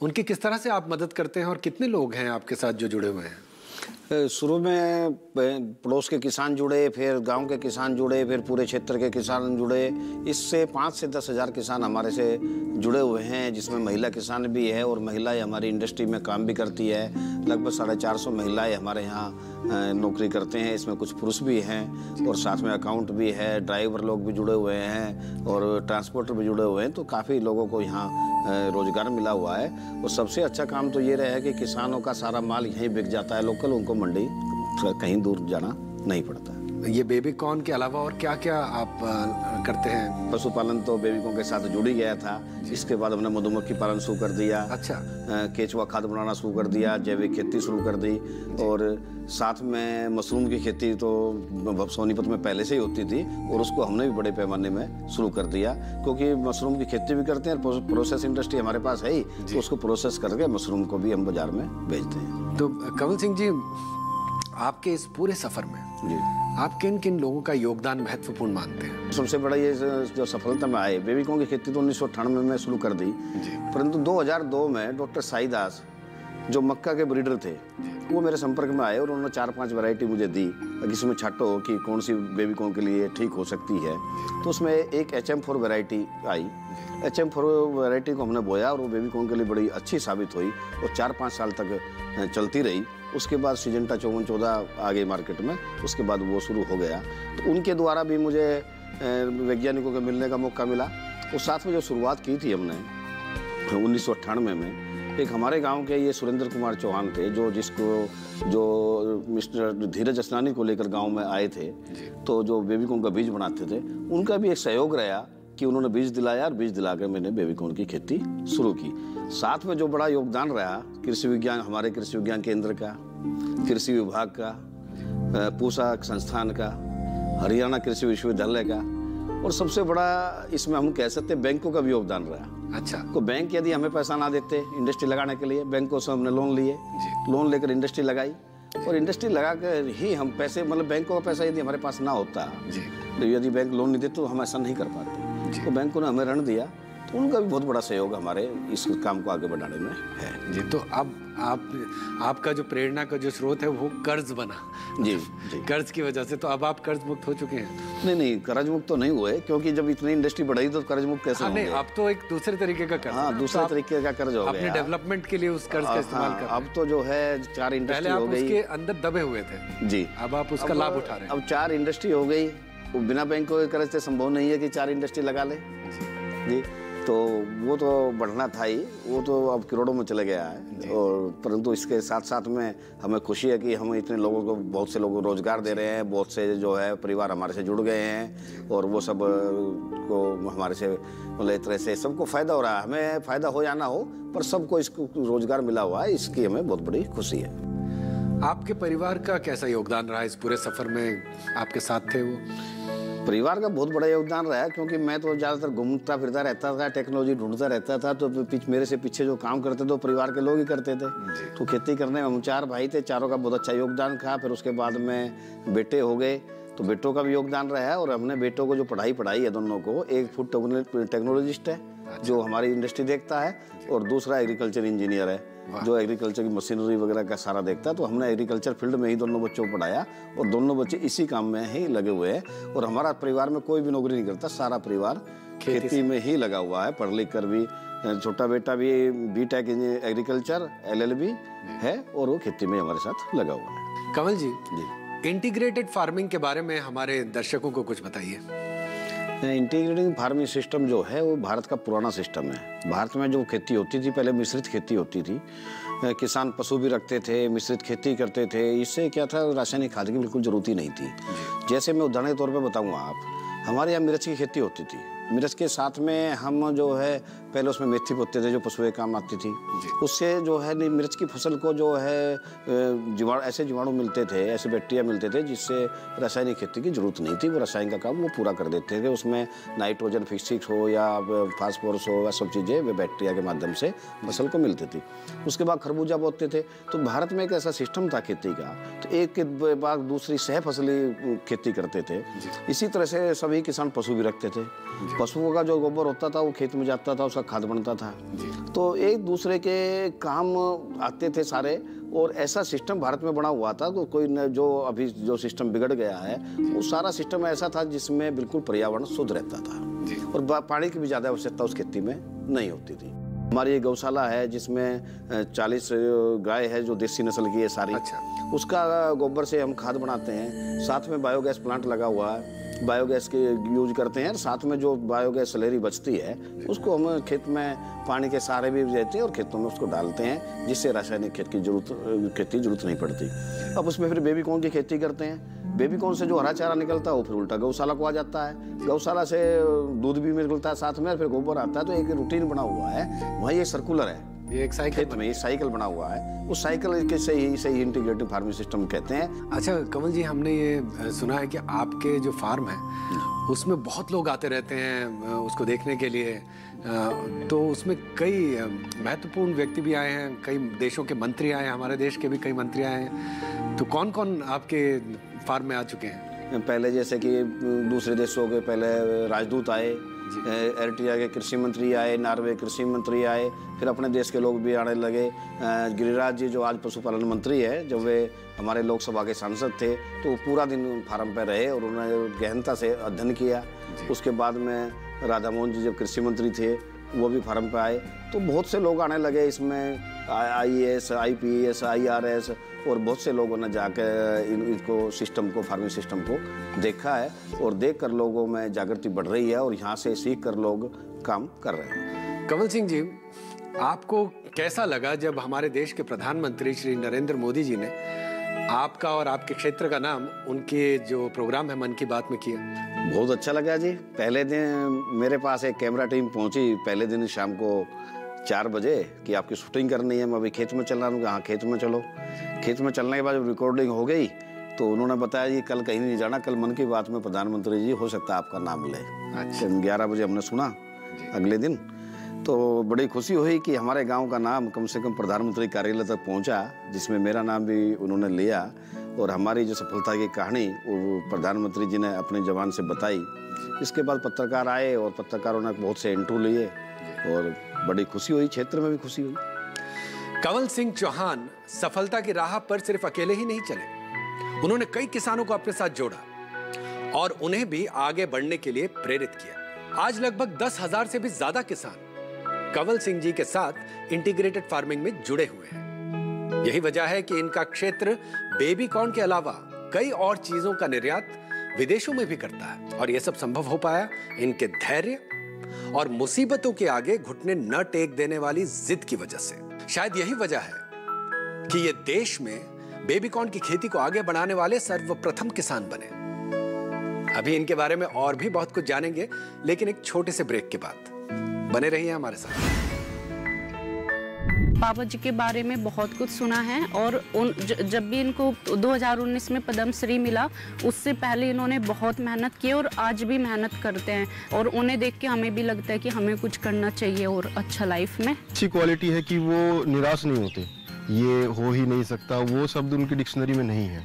उनकी किस तरह से आप मदद करते हैं और कितने लोग हैं आपके साथ जो जुड़े हुए हैं? शुरू में पड़ोस के किसान जुड़े, फिर गांव के किसान जुड़े, फिर पूरे क्षेत्र के किसान जुड़े। इससे 5 से 10 हज़ार किसान हमारे से जुड़े हुए हैं, जिसमें महिला किसान भी है और महिलाएं हमारी इंडस्ट्री में काम भी करती है। लगभग 450 महिलाएं हमारे यहाँ नौकरी करते हैं, इसमें कुछ पुरुष भी हैं और साथ में अकाउंट भी है, ड्राइवर लोग भी जुड़े हुए हैं और ट्रांसपोर्टर भी जुड़े हुए हैं। तो काफ़ी लोगों को यहाँ रोजगार मिला हुआ है। और सबसे अच्छा काम तो ये रहा है कि किसानों का सारा माल यहीं बिक जाता है लोकल, उनको मंडी कहीं दूर जाना नहीं पड़ता। ये बेबी कॉर्न के अलावा और क्या क्या आप करते हैं? पशुपालन तो बेबी कॉर्न के साथ जुड़ ही गया था। इसके बाद हमने मधुमक्खी पालन शुरू कर दिया। अच्छा। केचुआ खाद बनाना शुरू कर दिया, जैविक खेती शुरू कर दी। और साथ में मशरूम की खेती तो सोनीपत में पहले से ही होती थी और उसको हमने भी बड़े पैमाने में शुरू कर दिया, क्योंकि मशरूम की खेती भी करते हैं और प्रोसेस इंडस्ट्री हमारे पास है ही, तो उसको प्रोसेस करके मशरूम को भी हम बाजार में बेचते हैं। तो कमल सिंह जी, आपके इस पूरे सफर में जी आप किन किन लोगों का योगदान महत्वपूर्ण मानते हैं? सबसे बड़ा ये जो सफलता में आए, बेबी कॉर्न की खेती तो 1998 में शुरू कर दी, परंतु 2002 में डॉक्टर साईदास जो मक्का के ब्रीडर थे वो मेरे संपर्क में आए और उन्होंने 4-5 वैरायटी मुझे दी, जिसमें छाटो कि कौन सी बेबी कॉर्न के लिए ठीक हो सकती है। तो उसमें एक HM4 वैरायटी आई। HM4 वैरायटी को हमने बोया और वो बेबी कॉर्न के लिए बड़ी अच्छी साबित हुई और 4-5 साल तक चलती रही। उसके बाद सिजेंटा 5414 आ गई मार्केट में, उसके बाद वो शुरू हो गया। तो उनके द्वारा भी मुझे वैज्ञानिकों के मिलने का मौका मिला। और साथ में जो शुरुआत की थी हमने 1998 में, एक हमारे गांव के ये सुरेंद्र कुमार चौहान थे जो मिस्टर धीरज असनानी को लेकर गांव में आए थे, तो जो बेबी कॉर्न का बीज बनाते थे, उनका भी एक सहयोग रहा कि उन्होंने बीज दिलाया और बीज दिलाकर मैंने बेबी कॉर्न की खेती शुरू की। साथ में जो बड़ा योगदान रहा कृषि विज्ञान, हमारे कृषि विज्ञान केंद्र का, कृषि विभाग का, पूसा संस्थान का, हरियाणा कृषि विश्वविद्यालय का, और सबसे बड़ा इसमें हम कह सकते हैं बैंकों का भी योगदान रहा। अच्छा। तो बैंक यदि हमें पैसा ना देते इंडस्ट्री लगाने के लिए, बैंकों से हमने लोन लिए, लोन लेकर इंडस्ट्री लगाई और इंडस्ट्री लगा कर ही हम पैसे, मतलब बैंकों का पैसा यदि हमारे पास ना होता, तो यदि बैंक लोन नहीं देते तो हम ऐसा नहीं कर पाते। तो बैंकों ने हमें ऋण दिया, तो उनका भी बहुत बड़ा सहयोग हमारे इस काम को आगे बढ़ाने में है। जी, तो अब आपका जो प्रेरणा का जो स्रोत है वो कर्ज बना। जी, कर्ज की वजह से। तो अब आप कर्ज मुक्त हो चुके हैं? नहीं, कर्ज मुक्त तो नहीं हुए, क्योंकि जब इतनी इंडस्ट्री बढ़ी तो कर्ज मुक्त कैसे होंगे? नहीं, अब तो एक दूसरे तरीके का कर्ज। हाँ, दूसरे तरीके का कर्ज हो गया। अपने डेवलपमेंट के लिए उस कर्ज का इस्तेमाल कर। अब तो जो है 4 इंडस्ट्री हो गई। उसके अंदर दबे हुए थे जी, अब आप उसका लाभ उठा रहे हैं। अब 4 इंडस्ट्री हो गई, बिना बैंकों के कर्ज से संभव नहीं है कि 4 इंडस्ट्री लगा ले जी। तो वो तो बढ़ना था ही, वो तो अब करोड़ों में चले गया है। और परंतु इसके साथ साथ में हमें खुशी है कि हम इतने लोगों को, बहुत से लोगों को रोजगार दे रहे हैं, बहुत से जो है परिवार हमारे से जुड़ गए हैं और वो सब को हमारे से मतलब एक तरह से सबको फायदा हो रहा है। हमें फायदा हो या ना हो, पर सबको इसको रोजगार मिला हुआ है, इसकी हमें बहुत बड़ी खुशी है। आपके परिवार का कैसा योगदान रहा इस पूरे सफर में? आपके साथ थे वो? परिवार का बहुत बड़ा योगदान रहा है, क्योंकि मैं तो ज़्यादातर घूमता फिरता रहता था, टेक्नोलॉजी ढूंढता रहता था, तो मेरे से पीछे जो काम करते थे वो परिवार के लोग ही करते थे। तो खेती करने में हम 4 भाई थे, चारों का बहुत अच्छा योगदान था। फिर उसके बाद में बेटे हो गए, तो बेटों का भी योगदान रहा है। और हमने बेटों को जो पढ़ाई है दोनों को, एक फूड टेक्नोलॉजिस्ट है जो हमारी इंडस्ट्री देखता है, और दूसरा एग्रीकल्चर इंजीनियर है जो एग्रीकल्चर की मशीनरी वगैरह का सारा देखता है। तो हमने एग्रीकल्चर फील्ड में ही दोनों बच्चों को पढ़ाया और दोनों बच्चे इसी काम में ही लगे हुए हैं। और हमारा परिवार में कोई भी नौकरी नहीं करता, सारा परिवार खेती में ही लगा हुआ है। पढ़ लिख कर भी, छोटा बेटा भी B.Tech एग्रीकल्चर LLB है और वो खेती में हमारे साथ लगा हुआ है। कमल जी, इंटीग्रेटेड फार्मिंग के बारे में हमारे दर्शकों को कुछ बताइए। इंटीग्रेटेड फार्मिंग सिस्टम जो है वो भारत का पुराना सिस्टम है। भारत में जो खेती होती थी पहले मिश्रित खेती होती थी, किसान पशु भी रखते थे, मिश्रित खेती करते थे। इससे क्या था, रासायनिक खाद की बिल्कुल जरूरत ही नहीं थी। जैसे मैं उदाहरण के तौर पे बताऊंगा, आप हमारे यहाँ मिर्च की खेती होती थी। मिर्च के साथ में हम जो है पहले उसमें मेथी बोते थे जो पशुएं काम आती थी। उससे जो है मिर्च की फसल को जो है ऐसे जीवाणु मिलते थे, ऐसे बैक्टीरिया मिलते थे जिससे रासायनिक खेती की जरूरत नहीं थी। वो रासायनिक का काम वो पूरा कर देते थे। उसमें नाइट्रोजन फिक्सिक्स हो या फास्फोरस हो, वह सब चीज़ें वे बैक्टीरिया के माध्यम से फसल को मिलती थी। उसके बाद खरबूजा बोते थे। तो भारत में एक ऐसा सिस्टम था खेती का, तो एक के बाद दूसरी सह फसली खेती करते थे। इसी तरह से सभी किसान पशु भी रखते थे। पशुओं का जो गोबर होता था वो खेत में जाता था, उसका खाद बनता था। तो एक दूसरे के काम आते थे सारे, और ऐसा सिस्टम भारत में बना हुआ था। तो कोई जो अभी जो सिस्टम बिगड़ गया है वो सारा सिस्टम ऐसा था जिसमें बिल्कुल पर्यावरण शुद्ध रहता था और पानी की भी ज़्यादा आवश्यकता उस खेती में नहीं होती थी। हमारी ये गौशाला है जिसमें 40 गाय है जो देसी नस्ल की है सारी। उसका गोबर से हम खाद बनाते हैं। साथ में बायोगैस प्लांट लगा हुआ है बायोगैस के यूज करते हैं। साथ में जो बायोगैस स्लरी बचती है उसको हम खेत में पानी के सहारे भी देते हैं और खेतों में उसको डालते हैं, जिससे रासायनिक खेती की जरूरत नहीं पड़ती। अब उसमें फिर बेबी कॉर्न की खेती करते हैं। बेबी कॉर्न से जो हरा चारा निकलता है वो फिर उल्टा गौशाला को आ जाता है। गौशाला से दूध भी मिलता है साथ में, फिर गोबर आता है। तो एक रूटीन बना हुआ है, वहाँ ये सर्कुलर है, ये एक साइकिल खेत में ये साइकिल बना हुआ है। उस साइकिल के से ही इंटीग्रेटेड फार्मिंग सिस्टम कहते हैं। अच्छा कमल जी, हमने ये सुना है कि आपके जो फार्म है उसमें बहुत लोग आते रहते हैं उसको देखने के लिए, तो उसमें कई महत्वपूर्ण व्यक्ति भी आए हैं, कई देशों के मंत्री आए हैं, हमारे देश के भी कई मंत्री आए हैं। तो कौन कौन आपके फार्म में आ चुके हैं? पहले जैसे कि दूसरे देशों के पहले राजदूत आए, एरिट्रिया के कृषि मंत्री आए, नॉर्वे कृषि मंत्री आए, फिर अपने देश के लोग भी आने लगे। गिरिराज जी जो आज पशुपालन मंत्री है, जब वे हमारे लोकसभा के सांसद थे तो पूरा दिन फार्म पर रहे और उन्होंने गहनता से अध्ययन किया। उसके बाद में राधा मोहन जी जब कृषि मंत्री थे वो भी फार्म पे आए। तो बहुत से लोग आने लगे इसमें, IAS, IPS, IRS और बहुत से लोगों ने जाकर इनको सिस्टम को, फार्मिंग सिस्टम को देखा है और देखकर लोगों में जागृति बढ़ रही है और यहाँ से सीख कर लोग काम कर रहे हैं। कमल सिंह जी, आपको कैसा लगा जब हमारे देश के प्रधानमंत्री श्री नरेंद्र मोदी जी ने आपका और आपके क्षेत्र का नाम उनके जो प्रोग्राम है मन की बात में किया? बहुत अच्छा लगा जी। पहले दिन मेरे पास एक कैमरा टीम पहुंची, पहले दिन शाम को 4 बजे कि आपकी शूटिंग करनी है, मैं अभी खेत में चल रहा हूँ। हाँ, खेत में चलो। खेत में चलने के बाद जब रिकॉर्डिंग हो गई तो उन्होंने बताया जी कल कहीं नहीं जाना, कल मन की बात में प्रधानमंत्री जी हो सकता है आपका नाम ले। अच्छा। 11 बजे हमने सुना अगले दिन, तो बड़ी खुशी हुई कि हमारे गांव का नाम कम से कम प्रधानमंत्री कार्यालय तक पहुंचा, जिसमें मेरा नाम भी उन्होंने लिया और हमारी जो सफलता की कहानी वो प्रधानमंत्री जी ने अपनी जबान से बताई। इसके बाद पत्रकार आए और पत्रकारों ने बहुत से इंटरव्यू लिए और बड़ी खुशी हुई, क्षेत्र में भी खुशी हुई। कमल सिंह चौहान सफलता की राह पर सिर्फ अकेले ही नहीं चले, उन्होंने कई किसानों को अपने साथ जोड़ा और उन्हें भी आगे बढ़ने के लिए प्रेरित किया। आज लगभग 10,000 से भी ज्यादा किसान कमल सिंह जी के साथ इंटीग्रेटेड फार्मिंग में जुड़े हुए हैं। यही वजह है कि इनका क्षेत्र बेबी कॉर्न के अलावा कई और चीजों का निर्यात विदेशों में भी करता है और यह सब संभव हो पाया इनके धैर्य और मुसीबतों के आगे घुटने न टेक देने वाली जिद की वजह से। शायद यही वजह है कि ये देश में बेबी कॉर्न की खेती को आगे बढ़ाने वाले सर्वप्रथम किसान बने। अभी इनके बारे में और भी बहुत कुछ जानेंगे, लेकिन एक छोटे से ब्रेक के बाद। बने रहिए हमारे साथ। बाबा जी के बारे में बहुत कुछ सुना है और जब भी इनको 2019 में पद्मश्री मिला उससे पहले इन्होंने बहुत मेहनत की और आज भी मेहनत करते हैं और उन्हें देख के हमें भी लगता है कि हमें कुछ करना चाहिए और अच्छा लाइफ में। अच्छी क्वालिटी है कि वो निराश नहीं होते, ये हो ही नहीं सकता, वो शब्द उनकी डिक्शनरी में नहीं है।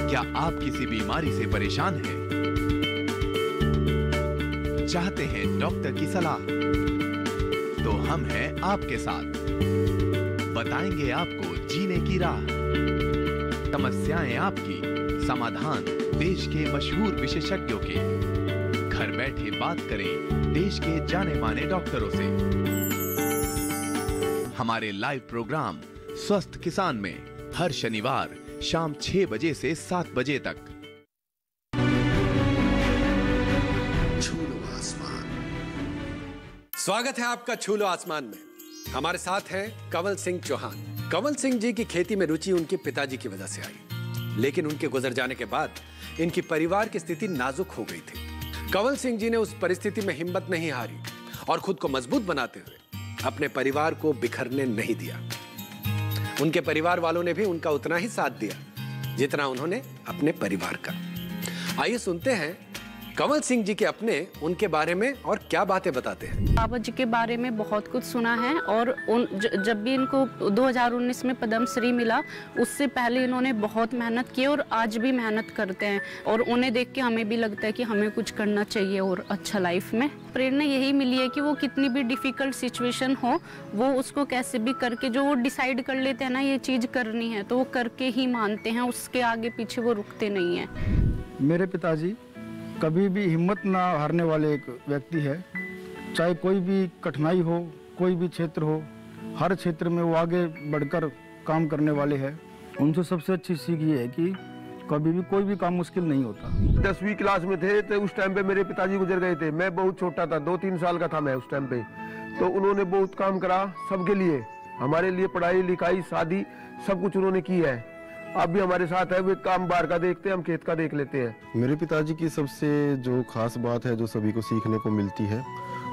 क्या आप किसी बीमारी से परेशान हैं? चाहते हैं डॉक्टर की सलाह? तो हम हैं आपके साथ, बताएंगे आपको जीने की राह। समस्याएं आपकी, समाधान देश के मशहूर विशेषज्ञों के। घर बैठे बात करें देश के जाने माने डॉक्टरों से। हमारे लाइव प्रोग्राम स्वस्थ किसान में हर शनिवार शाम 6 बजे से 7 बजे तक। छूलो आसमान। स्वागत है आपका छूलो आसमान में। हमारे साथ हैं कमल सिंह चौहान। कमल सिंह जी की खेती में रुचि उनके पिताजी की वजह से आई, लेकिन उनके गुजर जाने के बाद इनकी परिवार की स्थिति नाजुक हो गई थी। कमल सिंह जी ने उस परिस्थिति में हिम्मत नहीं हारी और खुद को मजबूत बनाते हुए अपने परिवार को बिखरने नहीं दिया। उनके परिवार वालों ने भी उनका उतना ही साथ दिया जितना उन्होंने अपने परिवार का। आइए सुनते हैं कमल सिंह जी के अपने उनके बारे में और क्या बातें बताते हैं। बाबा जी के बारे में बहुत कुछ सुना है और जब भी इनको 2019 में पद्मश्री मिला उससे पहले इन्होंने बहुत मेहनत की और आज भी मेहनत करते हैं और उन्हें देख के हमें भी लगता है कि हमें कुछ करना चाहिए और अच्छा लाइफ में। प्रेरणा यही मिली है कि वो कितनी भी डिफिकल्ट सिचुएशन हो वो उसको कैसे भी करके जो वो डिसाइड कर लेते हैं ना ये चीज़ करनी है तो वो करके ही मानते हैं, उसके आगे पीछे वो रुकते नहीं हैं। मेरे पिताजी कभी भी हिम्मत ना हारने वाले एक व्यक्ति है। चाहे कोई भी कठिनाई हो, कोई भी क्षेत्र हो, हर क्षेत्र में वो आगे बढ़कर काम करने वाले हैं। उनसे सबसे अच्छी सीख ये है कि कभी भी कोई भी काम मुश्किल नहीं होता। 10वीं क्लास में थे तो उस टाइम पे मेरे पिताजी गुजर गए थे। मैं बहुत छोटा था, 2-3 साल का था मैं उस टाइम पे। तो उन्होंने बहुत काम करा सबके लिए, हमारे लिए पढ़ाई लिखाई शादी सब कुछ उन्होंने की है। अब भी हमारे साथ है, वे काम बाहर का देखते हैं, हम खेत का देख लेते हैं। मेरे पिताजी की सबसे जो खास बात है जो सभी को सीखने को मिलती है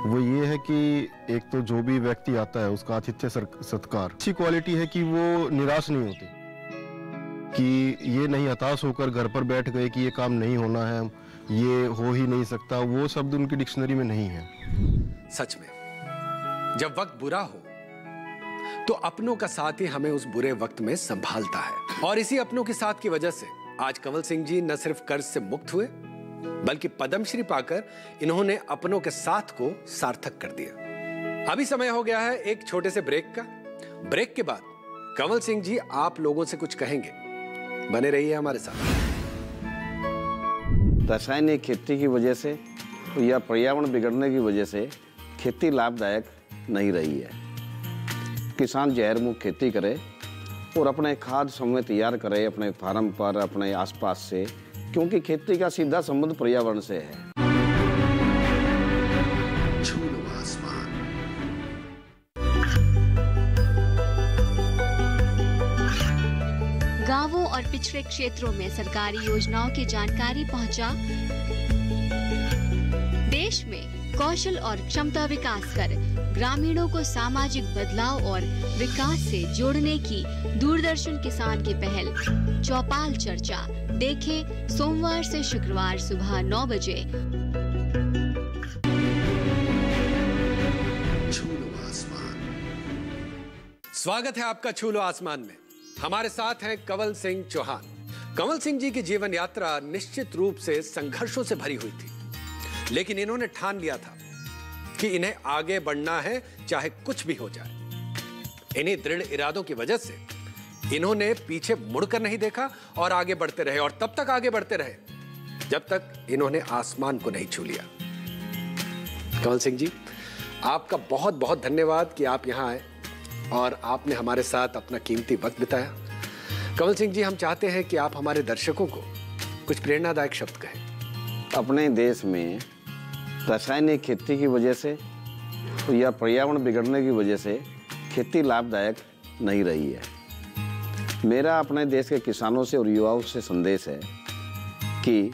वो ये है कि एक तो जो भी व्यक्ति आता है उसका आतिथ्य सत्कार। अच्छी क्वालिटी है कि वो निराश नहीं होते, कि ये नहीं हताश होकर घर पर बैठ गए कि ये काम नहीं होना है, ये हो ही नहीं सकता। वो शब्द उनकी डिक्शनरी में नहीं है। सच में जब वक्त बुरा हो तो अपनों का साथ ही हमें उस बुरे वक्त में संभालता है। और इसी अपनों के साथ की वजह से आज कंवल सिंह जी न सिर्फ कर्ज से मुक्त हुए बल्कि पद्मश्री पाकर इन्होंने अपनों के साथ को सार्थक कर दिया। अभी समय हो गया है एक छोटे से ब्रेक का। ब्रेक के बाद कंवल सिंह जी आप लोगों से कुछ कहेंगे, बने रहिए हमारे साथ। रासायनिक खेती की वजह से या पर्यावरण बिगड़ने की वजह से खेती लाभदायक नहीं रही है। किसान जहर मुक्त खेती करे और अपने खाद समय तैयार करे अपने फार्म पर, अपने आसपास से, क्योंकि खेती का सीधा संबंध पर्यावरण से है। गांवों और पिछड़े क्षेत्रों में सरकारी योजनाओं की जानकारी पहुंचा। देश में कौशल और क्षमता विकास कर ग्रामीणों को सामाजिक बदलाव और विकास से जोड़ने की दूरदर्शन किसान की पहल चौपाल चर्चा देखें सोमवार से शुक्रवार सुबह 9 बजे। स्वागत है आपका छू लो आसमान में। हमारे साथ हैं कंवल सिंह चौहान। कंवल सिंह जी की जीवन यात्रा निश्चित रूप से संघर्षों से भरी हुई थी, लेकिन इन्होंने ठान लिया था कि इन्हें आगे बढ़ना है चाहे कुछ भी हो जाए। इन्हीं दृढ़ इरादों की वजह से इन्होंने पीछे मुड़कर नहीं देखा और आगे बढ़ते रहे, और तब तक आगे बढ़ते रहे जब तक इन्होंने आसमान को नहीं छू लिया। कंवल सिंह जी, आपका बहुत बहुत धन्यवाद कि आप यहां आए और आपने हमारे साथ अपना कीमती वक्त बिताया। कंवल सिंह जी, हम चाहते हैं कि आप हमारे दर्शकों को कुछ प्रेरणादायक शब्द कहें। अपने देश में रासायनिक खेती की वजह से या पर्यावरण बिगड़ने की वजह से खेती लाभदायक नहीं रही है। मेरा अपने देश के किसानों से और युवाओं से संदेश है कि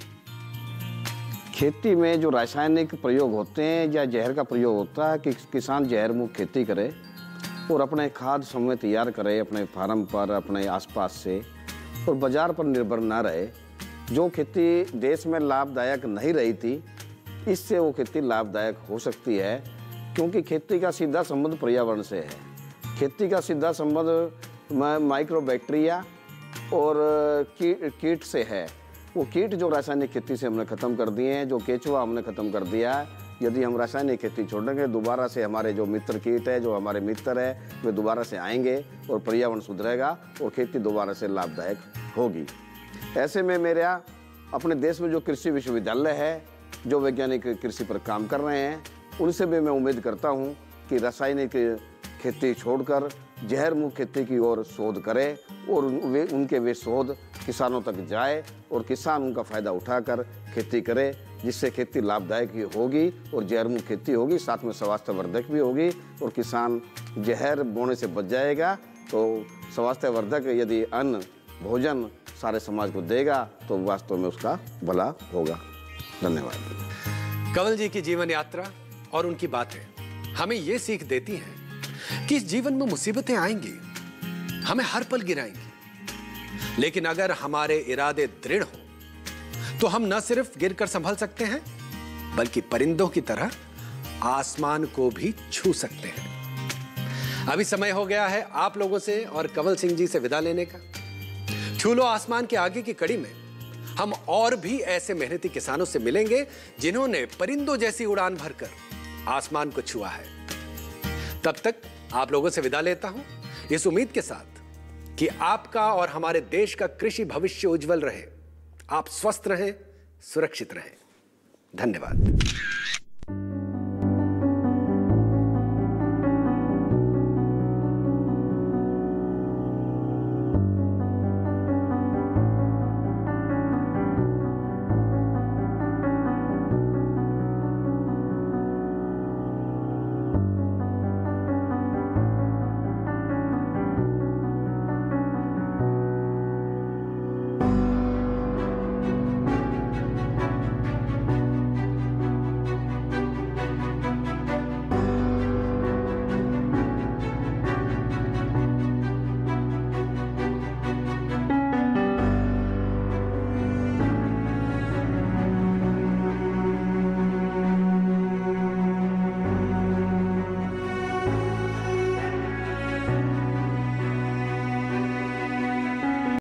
खेती में जो रासायनिक प्रयोग होते हैं या जहर का प्रयोग होता है, कि किसान जहर मुक्त खेती करे और अपने खाद समय तैयार करे अपने फार्म पर, अपने आसपास से, और बाजार पर निर्भर ना रहे। जो खेती देश में लाभदायक नहीं रही थी, इससे वो खेती लाभदायक हो सकती है, क्योंकि खेती का सीधा संबंध पर्यावरण से है। खेती का सीधा संबंध माइक्रो बैक्टीरिया और कीट से है। वो कीट जो रासायनिक खेती से हमने ख़त्म कर दिए हैं, जो केचुआ हमने ख़त्म कर दिया है। यदि हम रासायनिक खेती छोड़ेंगे, दोबारा से हमारे जो मित्र कीट है, जो हमारे मित्र है, वे दोबारा से आएंगे और पर्यावरण सुधरेगा और खेती दोबारा से लाभदायक होगी। ऐसे में मेरा अपने देश में जो कृषि विश्वविद्यालय है, जो वैज्ञानिक कृषि पर काम कर रहे हैं, उनसे भी मैं उम्मीद करता हूं कि रासायनिक खेती छोड़कर जहर मुक्त खेती की ओर शोध करें और उनके शोध किसानों तक जाए और किसान उनका फ़ायदा उठाकर खेती करे, जिससे खेती लाभदायक ही होगी और जहर मुक्त खेती होगी, साथ में स्वास्थ्यवर्धक भी होगी और किसान जहर बोने से बच जाएगा। तो स्वास्थ्यवर्धक यदि अन्न भोजन सारे समाज को देगा तो वास्तव में उसका भला होगा। धन्यवाद। कंवल जी की जीवन यात्रा और उनकी बातें हमें ये सीख देती हैं कि इस जीवन में मुसीबतें आएंगी, हमें हर पल गिराएंगी, लेकिन अगर हमारे इरादे दृढ़ हो तो हम न सिर्फ गिरकर संभल सकते हैं बल्कि परिंदों की तरह आसमान को भी छू सकते हैं। अभी समय हो गया है आप लोगों से और कंवल सिंह जी से विदा लेने का। छू लो आसमान के आगे की कड़ी में हम और भी ऐसे मेहनती किसानों से मिलेंगे जिन्होंने परिंदों जैसी उड़ान भरकर आसमान को छुआ है। तब तक आप लोगों से विदा लेता हूं इस उम्मीद के साथ कि आपका और हमारे देश का कृषि भविष्य उज्जवल रहे, आप स्वस्थ रहें, सुरक्षित रहें। धन्यवाद।